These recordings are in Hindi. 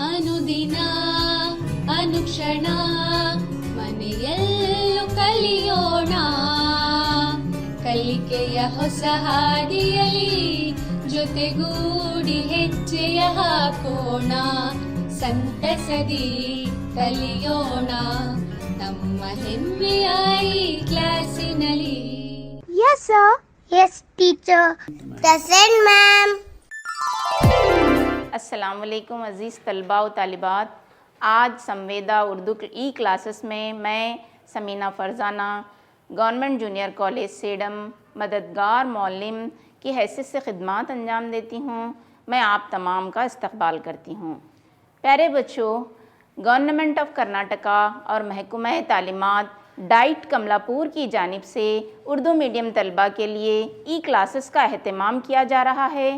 ಅನುದಿನ ಅನುಕ್ಷಣ ಮನೆಯಲ್ಲೂ ಕಲಿಯೋಣ ಕಲಿಕೆಯ ಹೊಸ ಹಾದಿಯಲಿ ಜೊತೆಗೂಡಿ ಹೆಜ್ಜೆಯ ಹಾಕೋಣ ಸಂತಸದಿ ಕಲಿಯೋಣ ನಮ್ಮ ಹೆಮ್ಮೆಯ ಈ ಕ್ಲಾಸಿನಲ್ಲಿ. Yes, sir. Yes, teacher. Present, ma'am. अस्सलामुअलैकुम अज़ीज़ तलबा व तालिबात। आज संवेदा उर्दू ई क्लासेस में मैं Samina Farzana government junior college Sedam मददगार मौलिम की हैसियत से ख़िदमत अंजाम देती हूँ। मैं आप तमाम का इस्तक़बाल करती हूँ। प्यारे बच्चों, गवर्नमेंट ऑफ कर्नाटका और महकमा तालीमात डाइट कमलापुर की जानिब से उर्दू मीडियम तलबा के लिए ई क्लासेस का अहतमाम किया जा रहा है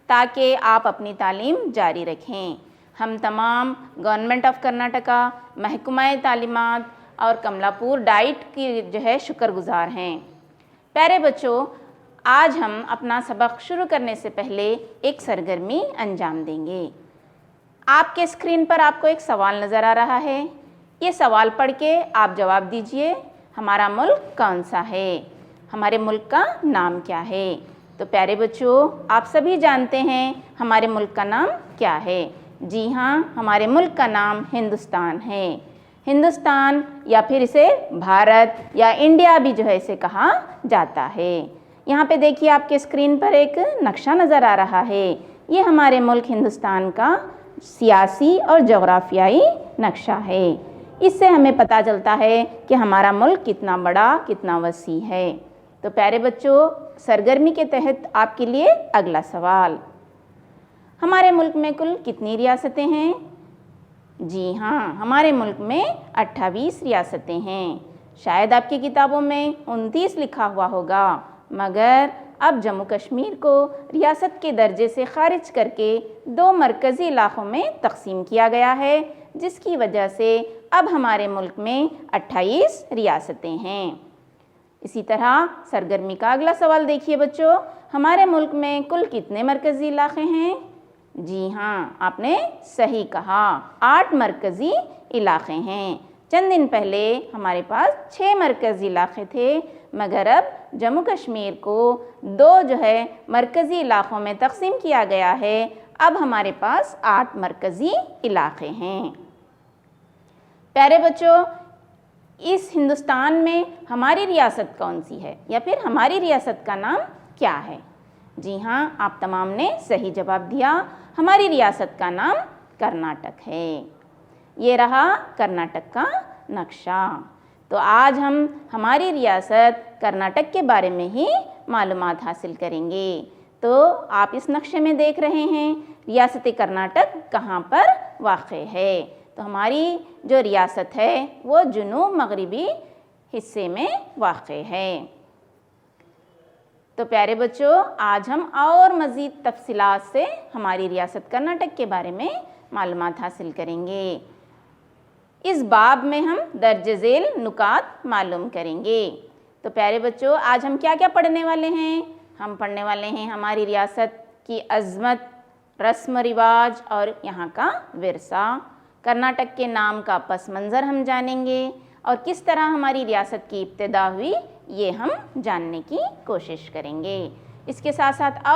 ताकि आप अपनी तालीम जारी रखें। हम तमाम गवर्नमेंट ऑफ कर्नाटका, महकमा तालीमात और कमलापुर डाइट की जो है शुक्रगुज़ार हैं। प्यारे बच्चों, आज हम अपना सबक शुरू करने से पहले एक सरगर्मी अंजाम देंगे। आपके स्क्रीन पर आपको एक सवाल नज़र आ रहा है। ये सवाल पढ़ के आप जवाब दीजिए, हमारा मुल्क कौन सा है, हमारे मुल्क का नाम क्या है। तो प्यारे बच्चों, आप सभी जानते हैं हमारे मुल्क का नाम क्या है। जी हाँ, हमारे मुल्क का नाम हिंदुस्तान है। हिंदुस्तान या फिर इसे भारत या इंडिया भी जो है इसे कहा जाता है। यहाँ पे देखिए आपके स्क्रीन पर एक नक्शा नज़र आ रहा है। ये हमारे मुल्क हिंदुस्तान का सियासी और जोग्राफियाई नक्शा है। इससे हमें पता चलता है कि हमारा मुल्क कितना बड़ा, कितना वसी है। तो प्यारे बच्चों, सरगर्मी के तहत आपके लिए अगला सवाल, हमारे मुल्क में कुल कितनी रियासतें हैं? जी हाँ, हमारे मुल्क में 28 रियासतें हैं। शायद आपकी किताबों में 29 लिखा हुआ होगा, मगर अब जम्मू कश्मीर को रियासत के दर्जे से खारिज करके 2 मरकज़ी इलाक़ों में तकसीम किया गया है, जिसकी वजह से अब हमारे मुल्क में 28 रियासतें हैं। इसी तरह सरगर्मी का अगला सवाल देखिए बच्चों, हमारे मुल्क में कुल कितने मरकज़ी इलाक़े हैं? जी हाँ, आपने सही कहा, 8 मरकज़ी इलाक़े हैं। चंद दिन पहले हमारे पास 6 मरकज़ी इलाक़े थे, मगर अब जम्मू कश्मीर को 2 जो है मरकज़ी इलाक़ों में तकसीम किया गया है। अब हमारे पास 8 मरकज़ी इलाक़े हैं। प्यारे बच्चों, इस हिंदुस्तान में हमारी रियासत कौन सी है या फिर हमारी रियासत का नाम क्या है? जी हाँ, आप तमाम ने सही जवाब दिया, हमारी रियासत का नाम कर्नाटक है। ये रहा कर्नाटक का नक्शा। तो आज हम हमारी रियासत कर्नाटक के बारे में ही मालूमात हासिल करेंगे। तो आप इस नक्शे में देख रहे हैं रियासत कर्नाटक कहाँ पर वाक़ है। तो हमारी जो रियासत है वो जुनूब मगरिबी हिस्से में वाक़ है। तो प्यारे बच्चों, आज हम और मज़ीद तफसीलात से हमारी रियासत कर्नाटक के बारे में मालूमात हासिल करेंगे। इस बाब में हम दर्ज झेल नुकात मालूम करेंगे। तो प्यारे बच्चों, आज हम क्या क्या पढ़ने वाले हैं? हम पढ़ने वाले हैं हमारी रियासत की अज़मत, रस्म रिवाज और यहाँ का विरसा। कर्नाटक के नाम का पस मंज़र हम जानेंगे और किस तरह हमारी रियासत की इब्तिदा हुई ये हम जानने की कोशिश करेंगे। इसके साथ साथ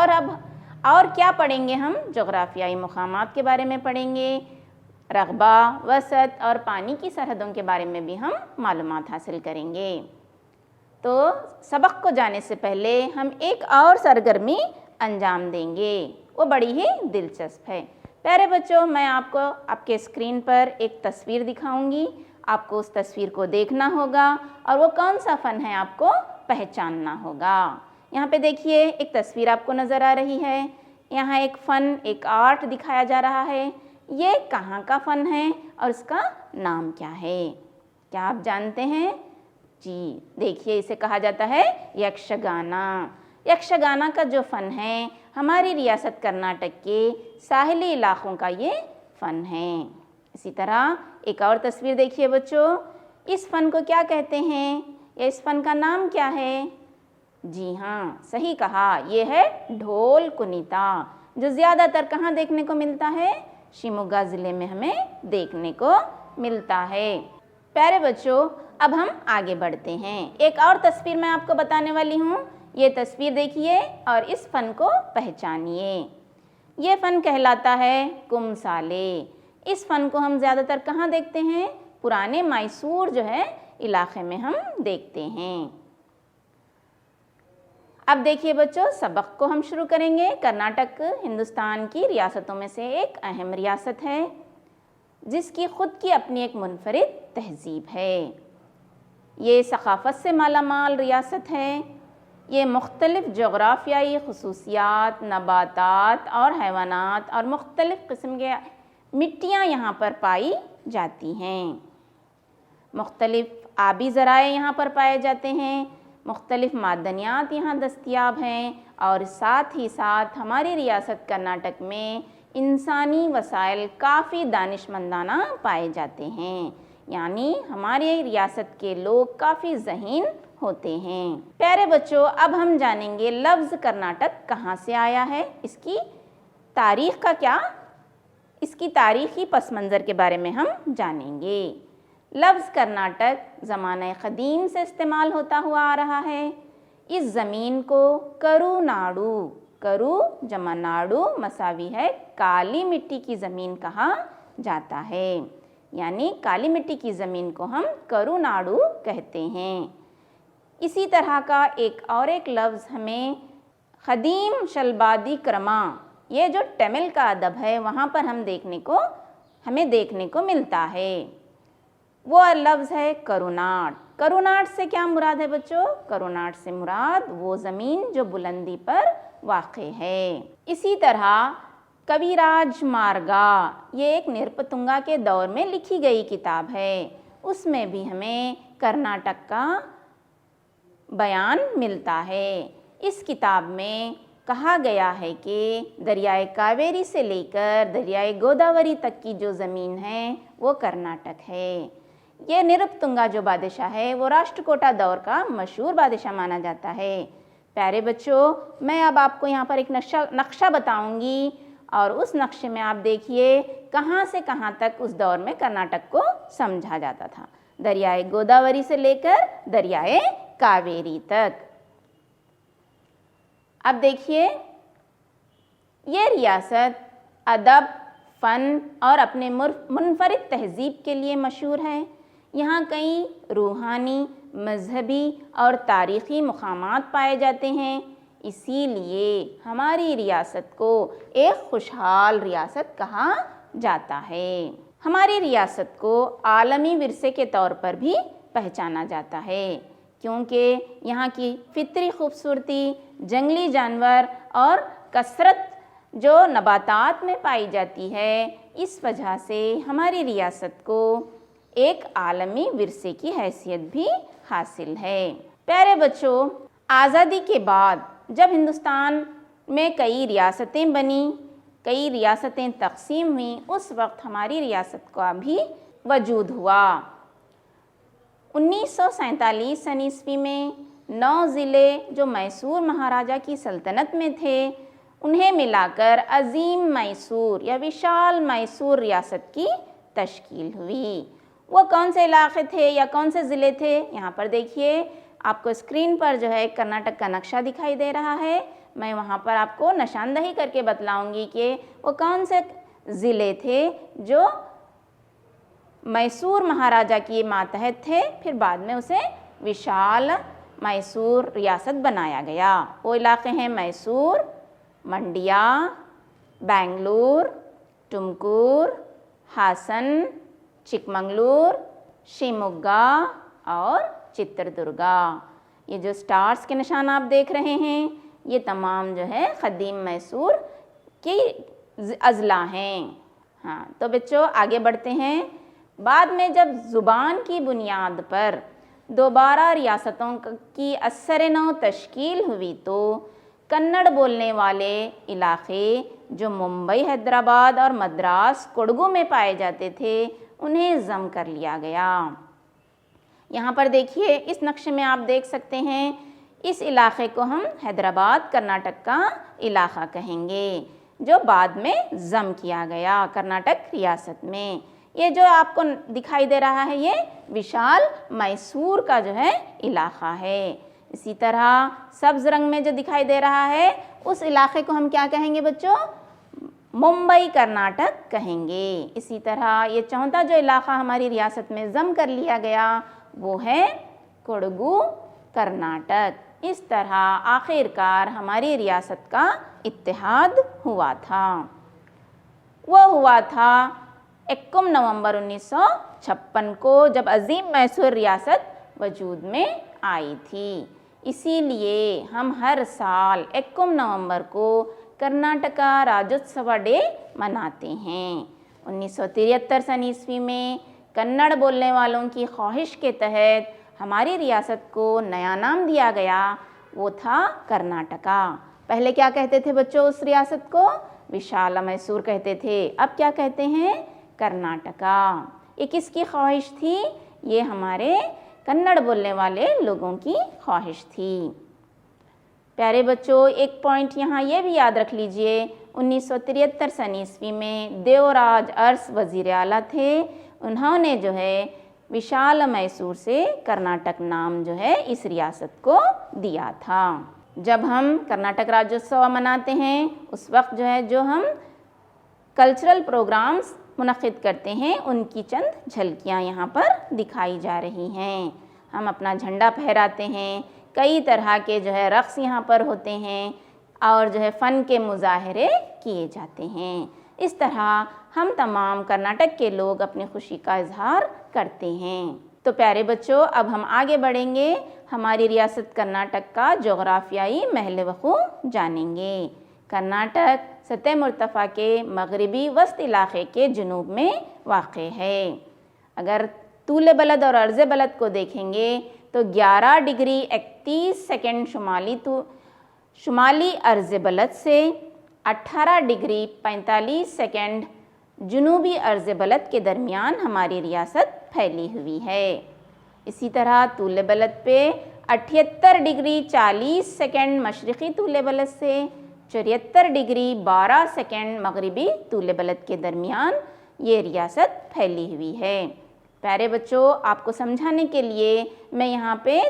और क्या पढ़ेंगे हम? जोग्राफियाई मुक़ामात के बारे में पढ़ेंगे, रक़बा, वसत और पानी की सरहदों के बारे में भी हम मालूमात हासिल करेंगे। तो सबक को जाने से पहले हम एक और सरगर्मी अंजाम देंगे, वो बड़ी ही दिलचस्प है। प्यारे बच्चों, मैं आपको आपके स्क्रीन पर एक तस्वीर दिखाऊंगी। आपको उस तस्वीर को देखना होगा और वो कौन सा फ़न है आपको पहचानना होगा। यहाँ पे देखिए एक तस्वीर आपको नज़र आ रही है। यहाँ एक फ़न, एक आर्ट दिखाया जा रहा है। ये कहाँ का फ़न है और इसका नाम क्या है? क्या आप जानते हैं? जी देखिए, इसे कहा जाता है यक्षगाना। यक्षगाना का जो फ़न है हमारी रियासत कर्नाटक के साहिली इलाक़ों का ये फ़न है। इसी तरह एक और तस्वीर देखिए बच्चों, इस फ़न को क्या कहते हैं या इस फ़न का नाम क्या है? जी हाँ, सही कहा, ये है ढोल कुनीता, जो ज़्यादातर कहाँ देखने को मिलता है? शिमोगा ज़िले में हमें देखने को मिलता है। प्यारे बच्चों, अब हम आगे बढ़ते हैं। एक और तस्वीर मैं आपको बताने वाली हूँ। ये तस्वीर देखिए और इस फन को पहचानिए। ये फन कहलाता है कुमसाले। इस फन को हम ज़्यादातर कहाँ देखते हैं? पुराने मैसूर जो है इलाके में हम देखते हैं। अब देखिए बच्चों, सबक को हम शुरू करेंगे। कर्नाटक हिंदुस्तान की रियासतों में से एक अहम रियासत है जिसकी ख़ुद की अपनी एक मुनफरिद तहज़ीब है। ये सक़ाफ़त से मालामाल रियासत है। ये मुख्तलिफ़ जोग्राफियाई ख़ुसूसियात, नबातात और हैवानात और मुख्तलिफ़ किस्म के मिट्टियाँ यहाँ पर पाई जाती हैं। मुख्तलिफ़ आबी ज़राए यहाँ पर पाए जाते हैं। मुख्तलिफ़ मादनियात यहाँ दस्तयाब हैं और साथ ही साथ हमारी रियासत कर्नाटक में इंसानी वसाइल काफ़ी दानिशमंदाना पाए जाते हैं। यानी हमारी रियासत के लोग काफ़ी ज़हीन होते हैं। प्यारे बच्चों, अब हम जानेंगे लफ्ज़ कर्नाटक कहाँ से आया है, इसकी तारीख़ का क्या, इसकी तारीख़ी पस मंज़र के बारे में हम जानेंगे। लफ्ज़ कर्नाटक ज़माने क़दीम से इस्तेमाल होता हुआ आ रहा है। इस ज़मीन को करुनाडु, करु जमा नाडु मसावी है काली मिट्टी की ज़मीन कहा जाता है। यानी काली मिट्टी की ज़मीन को हम करुनाडु कहते हैं। इसी तरह का एक लफ्ज़ हमें ख़दीम शलबादी क्रमा, ये जो तमिल का अदब है वहाँ पर हमें देखने को मिलता है। वो लफ्ज़ है करुनाड। करुनाड से क्या मुराद है बच्चों? करुनाड से मुराद वो ज़मीन जो बुलंदी पर वाक़ है। इसी तरह कविराज मार्गा, ये एक निरपतुंगा के दौर में लिखी गई किताब है। उसमें भी हमें कर्नाटक का बयान मिलता है। इस किताब में कहा गया है कि दरियाए कावेरी से लेकर दरियाए गोदावरी तक की जो ज़मीन है वो कर्नाटक है। ये निरपतुंगा जो बादशाह है वो राष्ट्रकूटा दौर का मशहूर बादशाह माना जाता है। प्यारे बच्चों, मैं अब आपको यहाँ पर एक नक्शा बताऊँगी और उस नक्शे में आप देखिए कहाँ से कहाँ तक उस दौर में कर्नाटक को समझा जाता था। दरियाए गोदावरी से लेकर दरियाए कावेरी तक। अब देखिए, ये रियासत अदब, फ़न और अपने मुनफरिद तहज़ीब के लिए मशहूर है। यहाँ कई रूहानी, मजहबी और तारीख़ी मक़ामात पाए जाते हैं। इसीलिए हमारी रियासत को एक खुशहाल रियासत कहा जाता है। हमारी रियासत को आलमी विरसे के तौर पर भी पहचाना जाता है क्योंकि यहाँ की फितरी खूबसूरती, जंगली जानवर और कसरत जो नबातात में पाई जाती है, इस वजह से हमारी रियासत को एक आलमी विरसे की हैसियत भी हासिल है। प्यारे बच्चों, आज़ादी के बाद जब हिंदुस्तान में कई रियासतें बनी, कई रियासतें तक़सीम हुई, उस वक्त हमारी रियासत का भी वजूद हुआ। 1947 सन ईस्वी में 9 ज़िले जो मैसूर महाराजा की सल्तनत में थे, उन्हें मिलाकर अज़ीम मैसूर या विशाल मैसूर रियासत की तश्कील हुई। वो कौन से इलाके थे या कौन से ज़िले थे? यहाँ पर देखिए, आपको स्क्रीन पर जो है कर्नाटक का नक्शा दिखाई दे रहा है। मैं वहाँ पर आपको निशानदही करके बतलाऊँगी कि वो कौन से ज़िले थे जो मैसूर महाराजा के मातहत थे, फिर बाद में उसे विशाल मैसूर रियासत बनाया गया। वो इलाके हैं मैसूर, मंडिया, बेंगलुरु, तुमकुर, हासन, चिकमंगलुरु, शिमोगा और चित्रदुर्गा। ये जो स्टार्स के निशान आप देख रहे हैं, ये तमाम जो है क़दीम मैसूर की अज़ला हैं। हाँ, तो बच्चों आगे बढ़ते हैं। बाद में जब ज़ुबान की बुनियाद पर दोबारा रियासतों की असर-ए-नौ तश्कील हुई तो कन्नड़ बोलने वाले इलाके जो मुंबई, हैदराबाद और मद्रास, कोडगु में पाए जाते थे, उन्हें ज़म कर लिया गया। यहाँ पर देखिए, इस नक्शे में आप देख सकते हैं, इस इलाके को हम हैदराबाद कर्नाटक का इलाका कहेंगे। जो बाद में जम किया गया कर्नाटक रियासत में। ये जो आपको दिखाई दे रहा है ये विशाल मैसूर का जो है इलाका है। इसी तरह सब्ज रंग में जो दिखाई दे रहा है उस इलाके को हम क्या कहेंगे बच्चों? मुंबई कर्नाटक कहेंगे। इसी तरह ये चौथा जो इलाका हमारी रियासत में जम कर लिया गया वो है कोडगु कर्नाटक। इस तरह आखिरकार हमारी रियासत का इत्तेहाद हुआ था। वो हुआ था 21 नवंबर 1956 को, जब अजीम मैसूर रियासत वजूद में आई थी। इसीलिए हम हर साल 21 नवंबर को कर्नाटका राज्योत्सव डे मनाते हैं। 1973 सन ईस्वी में कन्नड़ बोलने वालों की ख्वाहिश के तहत हमारी रियासत को नया नाम दिया गया, वो था कर्नाटका। पहले क्या कहते थे बच्चों उस रियासत को? विशाल मैसूर कहते थे। अब क्या कहते हैं? कर्नाटका। ये किसकी ख्वाहिश थी? ये हमारे कन्नड़ बोलने वाले लोगों की ख्वाहिश थी। प्यारे बच्चों, एक पॉइंट यहाँ ये भी याद रख लीजिए, 1973 सन ईस्वी में देवराज अरस वज़ीर आला थे। उन्होंने जो है विशाल मैसूर से कर्नाटक नाम जो है इस रियासत को दिया था। जब हम कर्नाटक राज्योत्सव मनाते हैं उस वक्त जो है जो हम कल्चरल प्रोग्राम्स मुनक़िद करते हैं उनकी चंद झलकियाँ यहाँ पर दिखाई जा रही हैं। हम अपना झंडा फहराते हैं, कई तरह के जो है रक़्स यहाँ पर होते हैं और जो है फ़न के मुज़ाहरे किए जाते हैं। इस तरह हम तमाम कर्नाटक के लोग अपनी खुशी का इजहार करते हैं। तो प्यारे बच्चों, अब हम आगे बढ़ेंगे, हमारी रियासत कर्नाटक का जोग्राफियाई महल वक़ूअ जानेंगे। कर्नाटक सतह मुर्तफ़ा के मगरबी वस्त इलाक़े के जुनूब में वाक़ है। अगर तूल बलद और अर्ज़ बलद को देखेंगे तो 11 डिग्री 31 सेकंड शुमाली अर्ज़ बलद से 18 डिग्री 45 सेकंड जुनूबी अर्ज़ बलद के दरमियान हमारी रियासत फैली हुई है। इसी तरह तूल बलद पे 78 डिग्री 40 सेकंड मशरक़ी तूल बलद से 74 डिग्री 12 सेकंड मगरिबी तूल बलद के दरमियान ये रियासत फैली हुई है। प्यारे बच्चों, आपको समझाने के लिए मैं यहाँ पे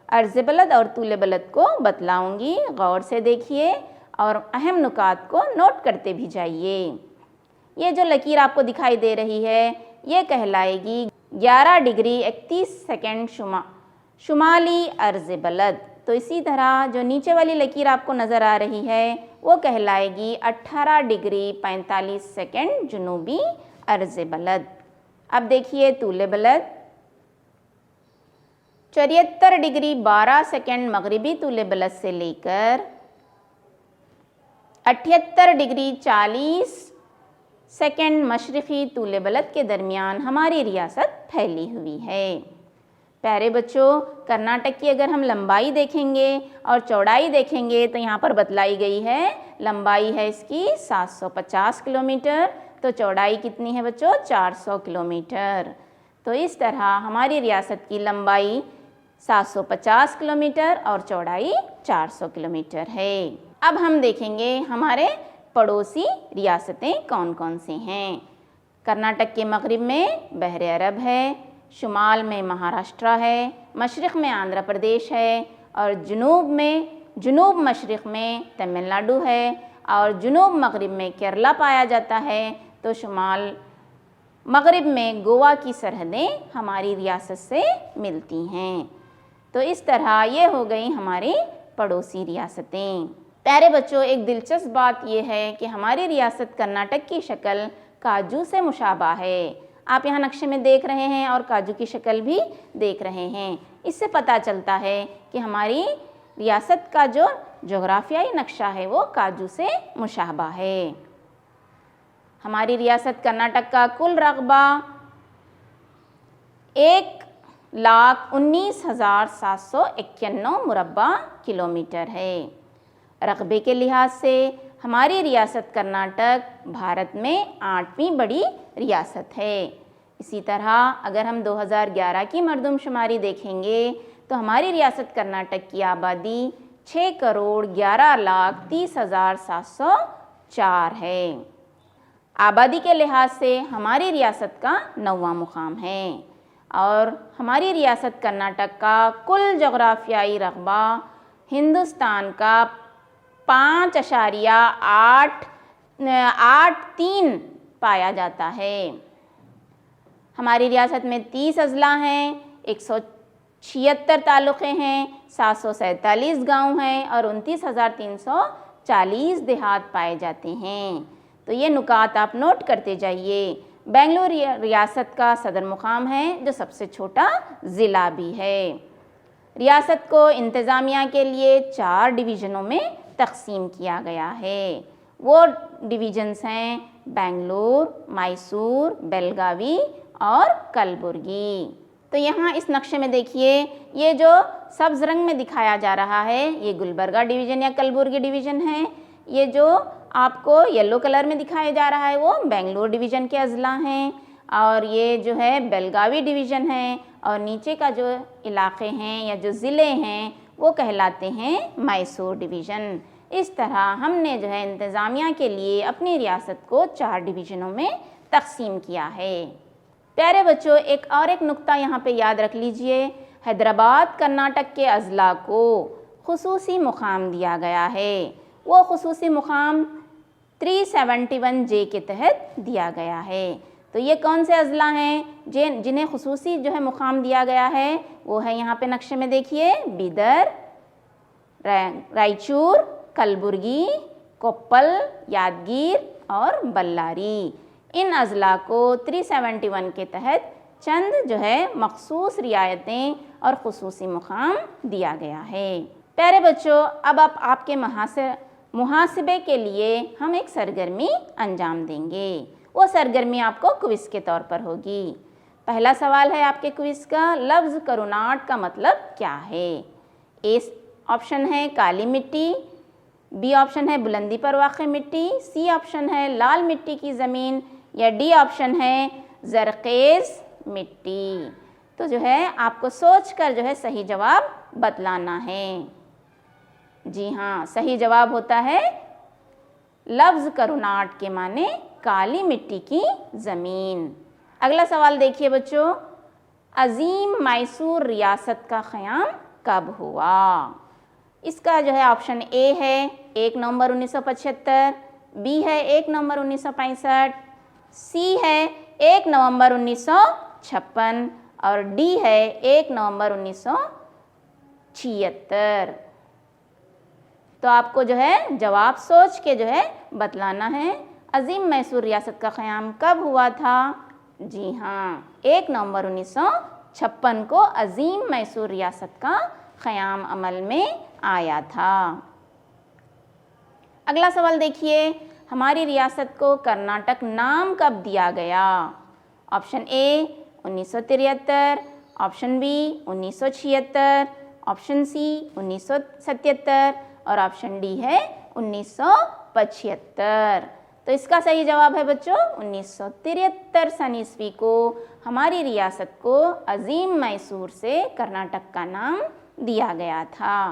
अर्ज़ बलद और तूल बलद को बतलाऊँगी। गौर से देखिए और अहम नुकात को नोट करते भी जाइए। ये जो लकीर आपको दिखाई दे रही है ये कहलाएगी 11 डिग्री 31 सेकंड शुमाली अर्ज़ बलद। तो इसी तरह जो नीचे वाली लकीर आपको नज़र आ रही है वो कहलाएगी 18 डिग्री 45 सेकंड जुनूबी अर्ज़ बलद। अब देखिए तूल बलद 74 डिग्री 12 सेकंड मगरिबी तूल बलद से लेकर 78 डिग्री 40 सेकंड मशरक़ी तूल बलद के दरमियान हमारी रियासत फैली हुई है। प्यारे बच्चों, कर्नाटक की अगर हम लंबाई देखेंगे और चौड़ाई देखेंगे तो यहाँ पर बतलाई गई है। लंबाई है इसकी 750 किलोमीटर, तो चौड़ाई कितनी है बच्चों? 400 किलोमीटर। तो इस तरह हमारी रियासत की लंबाई 750 किलोमीटर और चौड़ाई 400 किलोमीटर है। अब हम देखेंगे हमारे पड़ोसी रियासतें कौन कौन से हैं। कर्नाटक के मगरिब में बहर अरब है, शुमाल में महाराष्ट्र है, मशरिक़ में आंध्र प्रदेश है और जुनूब मशरिक़ में तमिलनाडु है और जुनूब मगरिब में केरला पाया जाता है। तो शुमाल मगरिब में गोवा की सरहदें हमारी रियासत से मिलती हैं। तो इस तरह ये हो गई हमारी पड़ोसी रियासतें। प्यारे बच्चों, एक दिलचस्प बात यह है कि हमारी रियासत कर्नाटक की शक्ल काजू से मुशाबा है। आप यहाँ नक्शे में देख रहे हैं और काजू की शक्ल भी देख रहे हैं। इससे पता चलता है कि हमारी रियासत का जो जोग्राफियाई नक्शा है वो काजू से मुशाबा है। हमारी रियासत कर्नाटक का कुल रकबा 1,19,791 मुरब्बा किलोमीटर है। रकबे के लिहाज से हमारी रियासत कर्नाटक भारत में 8वीं बड़ी रियासत है। इसी तरह अगर हम 2011 की मरदमशुमारी देखेंगे तो हमारी रियासत कर्नाटक की आबादी 6,11,30,700 4 है। आबादी के लिहाज से हमारी रियासत का 9वां मुकाम है और हमारी रियासत कर्नाटक का कुल जोग्राफियाई रकबा हिंदुस्तान का 5.83 पाया जाता है। हमारी रियासत में 30 अजला हैं, 176 तालुक़े हैं, 747 गांव हैं और 29,340 देहात पाए जाते हैं। तो ये नुकात आप नोट करते जाइए। बेंगलुरु रियासत का सदर मुकाम है जो सबसे छोटा ज़िला भी है। रियासत को इंतज़ामिया के लिए 4 डिवीज़नों में तकसीम किया गया है। वो डिवीज़न्स हैं बेंगलुरु, मैसूर, बेलगावी और कलबुर्गी। तो यहाँ इस नक्शे में देखिए, ये जो सब्ज़ रंग में दिखाया जा रहा है ये गुलबर्गा डिवीज़न या कलबुर्गी डिवीज़न है। ये जो आपको येलो कलर में दिखाया जा रहा है वो बेंगलुरु डिवीज़न के अजला हैं और ये जो है बेलगावी डिवीज़न है और नीचे का जो इलाके हैं या जो ज़िले हैं वो कहलाते हैं मैसूर डिवीज़न। इस तरह हमने जो है इंतज़ामिया के लिए अपनी रियासत को 4 डिवीज़नों में तकसीम किया है। प्यारे बच्चों, एक नुक्ता यहाँ पे याद रख लीजिए, हैदराबाद कर्नाटक के अजला को खुसूसी मुकाम दिया गया है। वो खुसूसी मुकाम 371J के तहत दिया गया है। तो ये कौन से अजला हैं जिन्हें खुसूसी जो है मुकाम दिया गया है? वो है यहाँ पे नक्शे में देखिए, बीदर, रायचूर, कलबुर्गी, कोप्पल, यादगीर और बल्लारी। इन अजला को 371 के तहत चंद जो है मखसूस रियायतें और खुसूसी मुकाम दिया गया है। प्यारे बच्चों, अब आपके मुहासिबे के लिए हम एक सरगर्मी अंजाम देंगे। वो सरगर्मी आपको क्विज़ के तौर पर होगी। पहला सवाल है आपके क्विज़ का, लफ्ज़ करुनाट का मतलब क्या है? ए ऑप्शन है काली मिट्टी, बी ऑप्शन है बुलंदी पर वाक़ मिट्टी, सी ऑप्शन है लाल मिट्टी की ज़मीन या डी ऑप्शन है ज़रखेज़ मिट्टी। तो जो है आपको सोचकर जो है सही जवाब बतलाना है। जी हाँ, सही जवाब होता है लफ्ज़ करुनाट के माने काली मिट्टी की ज़मीन। अगला सवाल देखिए बच्चों, अज़ीम मैसूर रियासत का क़याम कब हुआ? इसका जो है ऑप्शन ए है 1 नवंबर 1975, बी है 1 नवंबर 1965, सी है 1 नवंबर 1956 और डी है 1 नवंबर 1976। तो आपको जो है जवाब सोच के जो है बतलाना है। अज़ीम मैसूर रियासत का क़याम कब हुआ था? जी हाँ, 1 नवंबर 1956 को अज़ीम मैसूर रियासत का क़याम अमल में आया था। अगला सवाल देखिए, हमारी रियासत को कर्नाटक नाम कब दिया गया? Option A 1973, option B 1976, option C 1977 और ऑप्शन डी है 1975। तो इसका सही जवाब है बच्चों 1973 सन ईस्वी को हमारी रियासत को अज़ीम मैसूर से कर्नाटक का नाम दिया गया था।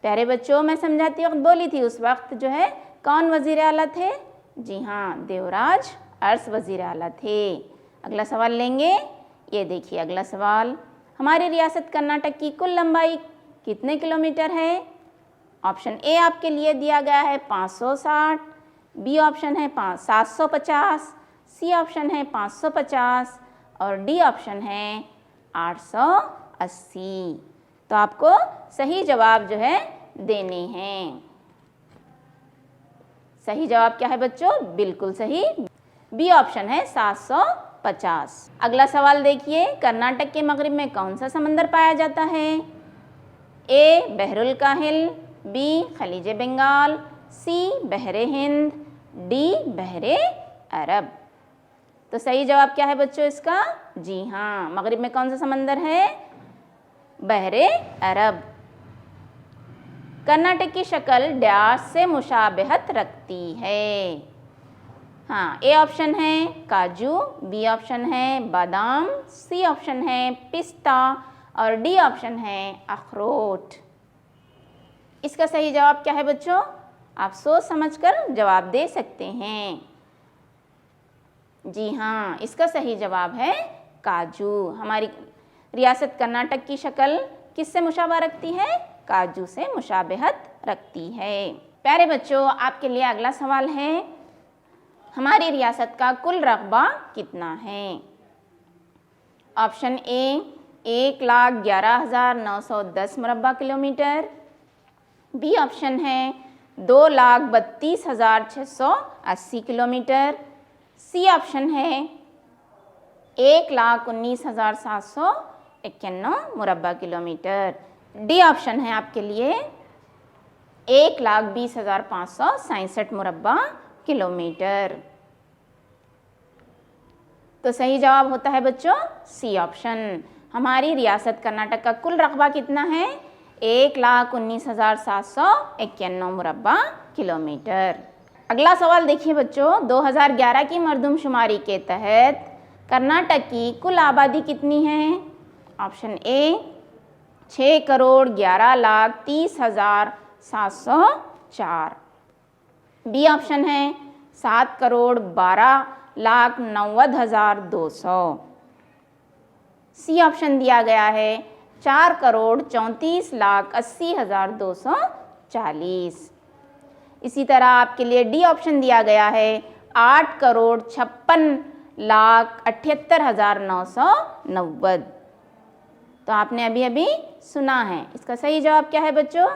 प्यारे बच्चों, मैं समझाती वक्त बोली थी उस वक्त जो है कौन वज़ीर आला थे? जी हाँ, देवराज अरस वज़ीर आला थे। अगला सवाल लेंगे, ये देखिए अगला सवाल, हमारी रियासत कर्नाटक की कुल लंबाई कितने किलोमीटर है? ऑप्शन ए आपके लिए दिया गया है 560, बी ऑप्शन है 750, सी ऑप्शन है 550 और डी ऑप्शन है 880। तो आपको सही जवाब जो है देने हैं। सही जवाब क्या है बच्चों? बिल्कुल सही, बी ऑप्शन है 750। अगला सवाल देखिए, कर्नाटक के मगरिब में कौन सा समंदर पाया जाता है? ए बहरुल काहिल, बी खलीज बंगाल, सी बहरे हिंद, डी बहरे अरब। तो सही जवाब क्या है बच्चों इसका? जी हाँ, मगरिब में कौन सा समंदर है? बहरे अरब। कर्नाटक की शक्ल डैश से मुशाबहत रखती है? हाँ, ए ऑप्शन है काजू, बी ऑप्शन है बादाम, सी ऑप्शन है पिस्ता और डी ऑप्शन है अखरोट। इसका सही जवाब क्या है बच्चों? आप सोच समझकर जवाब दे सकते हैं। जी हाँ, इसका सही जवाब है काजू। हमारी रियासत कर्नाटक की शक्ल किससे मुशाबह रखती है? काजू से मुशाबहत रखती है। प्यारे बच्चों, आपके लिए अगला सवाल है, हमारी रियासत का कुल रकबा कितना है? ऑप्शन ए 1,11,910 मुरब्बा किलोमीटर, बी ऑप्शन है 2,32,680 किलोमीटर, सी ऑप्शन है 1,19,791 मुरब्बा किलोमीटर, डी ऑप्शन है आपके लिए 1,20,567 मुरब्बा किलोमीटर। तो सही जवाब होता है बच्चों सी ऑप्शन। हमारी रियासत कर्नाटक का कुल रकबा कितना है? 1,19,791 मुरब्बा किलोमीटर। अगला सवाल देखिए बच्चों, 2011 की मरदमशुमारी के तहत कर्नाटक की कुल आबादी कितनी है? ऑप्शन ए 6,11,30,704, बी ऑप्शन है 7,12,90,200, सी ऑप्शन दिया गया है 4,34,80,240। इसी तरह आपके लिए डी ऑप्शन दिया गया है 8,56,78,990। तो आपने अभी अभी सुना है, इसका सही जवाब क्या है बच्चों?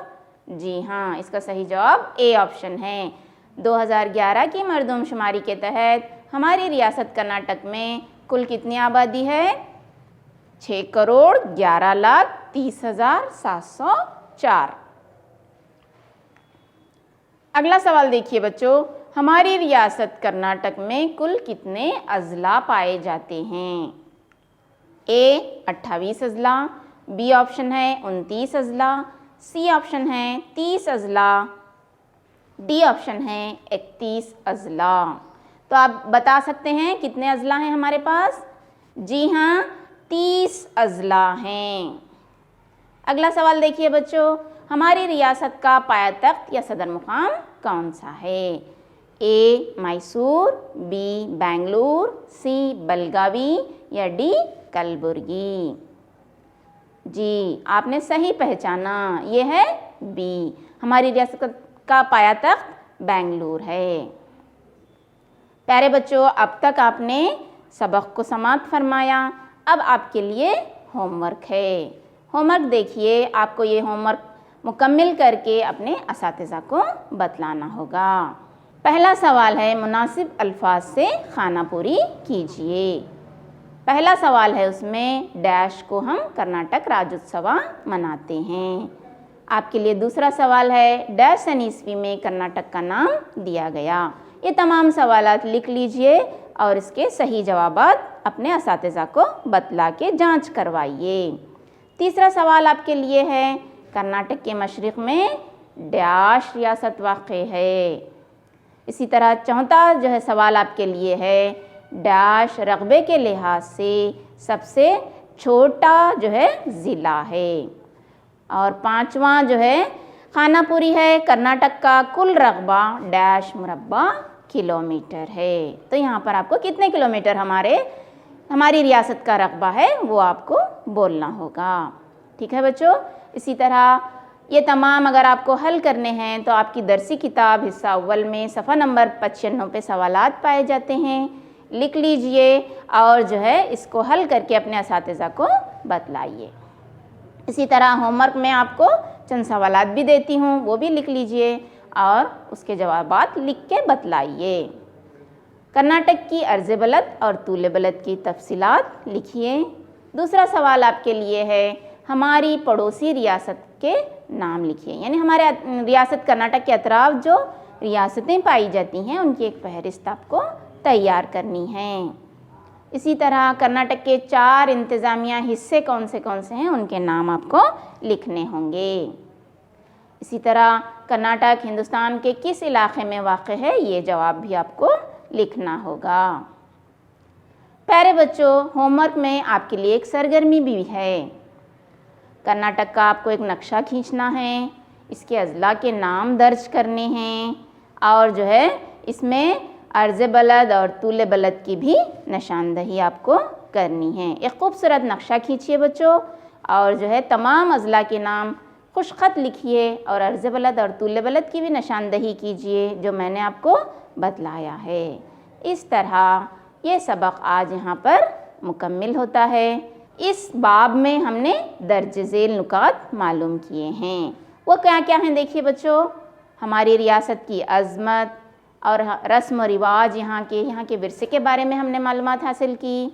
जी हाँ, इसका सही जवाब ए ऑप्शन है। 2011 की मरदमशुमारी के तहत हमारी रियासत कर्नाटक में कुल कितनी आबादी है? 6,11,30,704। अगला सवाल देखिए बच्चों, हमारी रियासत कर्नाटक में कुल कितने अजला पाए जाते हैं? ए 28 अजला, बी ऑप्शन है 29 अजला, सी ऑप्शन है 30 अजला, डी ऑप्शन है 31 अजला। तो आप बता सकते हैं कितने अजला हैं हमारे पास? जी हाँ, 30 अजला हैं। अगला सवाल देखिए बच्चों, हमारी रियासत का पायातख्त या सदर मुकाम कौन सा है? ए मैसूर, बी बेंगलुरु, सी बेलगावी या डी कलबुर्गी। जी, आपने सही पहचाना, ये है बी। हमारी रियासत का पायातख्त बेंगलुरु है। प्यारे बच्चों, अब तक आपने सबक को समाप्त फरमाया। अब आपके लिए होमवर्क है। होमवर्क देखिए, आपको ये होमवर्क मुकम्मिल करके अपने असातिज़ा को बतलाना होगा। पहला सवाल है, मुनासिब अल्फाज से खानापुरी कीजिए। पहला सवाल है, उसमें डैश को हम कर्नाटक राज्योत्सव मनाते हैं। आपके लिए दूसरा सवाल है, डैश सन ईस्वी में कर्नाटक का नाम दिया गया। ये तमाम सवालात लिख लीजिए और इसके सही जवाबात अपने असातिज़ा को बतला के जांच करवाइए। तीसरा सवाल आपके लिए है, कर्नाटक के मशरिक़ में डैश रियासत वाक़े है। इसी तरह चौथा जो है सवाल आपके लिए है, डैश रकबे के लिहाज से सबसे छोटा जो है ज़िला है। और पांचवा जो है खानापुरी है, कर्नाटक का कुल रकबा डैश मुरब्बा किलोमीटर है। तो यहाँ पर आपको कितने किलोमीटर हमारी रियासत का रकबा है वो आपको बोलना होगा। ठीक है बच्चों, इसी तरह ये तमाम अगर आपको हल करने हैं तो आपकी दरसी किताब हिस्सा अव्वल में सफ़ा नंबर 95 पे सवालात पाए जाते हैं। लिख लीजिए और जो है इसको हल करके अपने असातिज़ा को बतलाइए। इसी तरह होमवर्क में आपको चंद सवालात भी देती हूँ, वो भी लिख लीजिए और उसके जवाबात लिख के बतलाइए। कर्नाटक की अर्ज़ बलद और तूल बलद की तफसीलात लिखिए। दूसरा सवाल आपके लिए है, हमारी पड़ोसी रियासत के नाम लिखिए। यानी हमारे रियासत कर्नाटक के अतराफ जो रियासतें पाई जाती हैं उनकी एक फहरिस्त आपको तैयार करनी है। इसी तरह कर्नाटक के 4 इंतज़ामिया हिस्से कौन से हैं उनके नाम आपको लिखने होंगे। इसी तरह कर्नाटक हिंदुस्तान के किस इलाके में वाक़ है ये जवाब भी आपको लिखना होगा। प्यारे बच्चों, होमवर्क में आपके लिए एक सरगर्मी भी है। कर्नाटक का आपको एक नक्शा खींचना है। इसके अज़ला के नाम दर्ज करने हैं और जो है इसमें अर्ज़ बलद और तूल बलद की भी निशानदही आपको करनी है। एक खूबसूरत नक्शा खींचिए बच्चों और जो है तमाम अज़ला के नाम खुश ख़त लिखिए और अर्ज़ बलद और तूल बलद की भी निशानदही कीजिए जो मैंने आपको बतलाया है। इस तरह ये सबक आज यहाँ पर मुकम्मिल होता है। इस बाब में हमने दर्ज झेल नुकात मालूम किए हैं। वो क्या क्या हैं देखिए बच्चों, हमारी रियासत की अज़मत और रस्म और रिवाज, यहाँ के विरसे के बारे में हमने मालूमात हासिल की।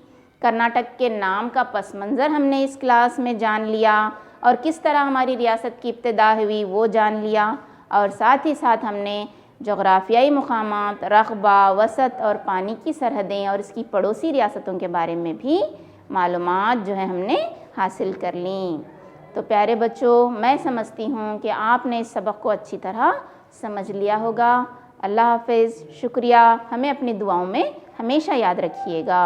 कर्नाटक के नाम का पस मंज़र हमने इस क्लास में जान लिया और किस तरह हमारी रियासत की इब्तिदा हुई वो जान लिया। और साथ ही साथ हमने जोग्राफियाई मुकामात, रकबा, वसत और पानी की सरहदें और इसकी पड़ोसी रियासतों के बारे में भी मालूमात जो है हमने हासिल कर ली। तो प्यारे बच्चों, मैं समझती हूँ कि आपने इस सबक को अच्छी तरह समझ लिया होगा। अल्लाह हाफ़िज़, शुक्रिया। हमें अपनी दुआओं में हमेशा याद रखिएगा।